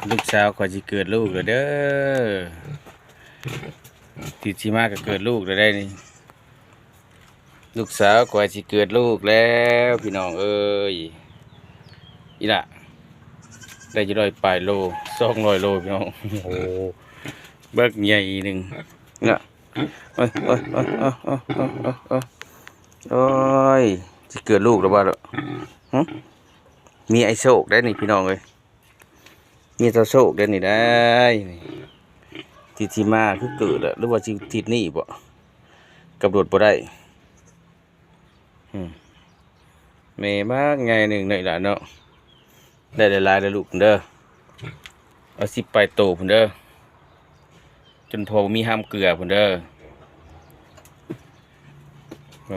ลูกสาวขอสิเกิดลูกแล้วเด้อติดสิมาก็เกิดลูกแล้วได้นี่ลูกสาวขอสิเกิดลูกแล้วพี่น้องเอ้ยอีล่ะได้จะได้ปลายโล200 โลพี่น้องโอ้เบิกใหญ่หนึ่งน่ะโอ้ยโอ้ยโอ้ยโอ้ยโอ้ยโอ้ยโอ้ยสิเกิดลูกแล้วบ่ล่ะมีไอโศกได้นี่พี่น้องเอ้ยมีตาโศกได้นี่ได้นี่ที่มาคือเกิดอะหรือว่าทิศนี่บ่กำหนดบ่ได้แม่มากไงหนึ่งหน่อยละเนาะได้หลายๆลูกเด้อเอา10ไปโตพุ่นเด้อจนพอมีห้ามเกลือพุ่นเด้อ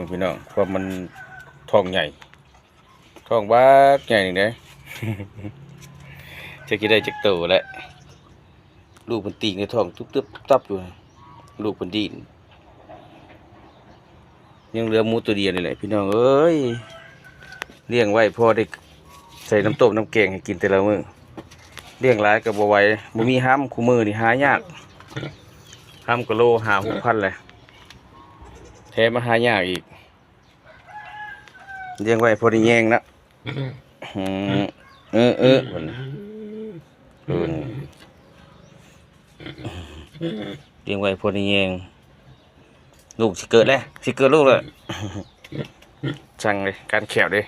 พี่น้องความมันท้องใหญ่ท้องบ้าใหญ่หนึ่งเด้ จะกินได้จากโตแล้วลูกมันตีในท้องตุ๊บตับอยู่ลูกมันดินยังเหลือหมูตัวเดียวนี่แหละพี่น้องเอ้ยเลี้ยงไว้พอได้ใส่น้ำต้มน้ำแกงให้กินแต่ละมื้อเลี้ยงหลายกับบ่ไหวบ่มีห้ำคู่มือนี่หายากห้ำกะโล5-6 พันเลยแถมมาหายากอีกเลี้ยงไว้พอได้แยงนะพุ่นเลี้ยงไว้พอได้แยงลูกสิเกิดแล้วสิเกิดลูกเลยช่างเลยการแขวเลย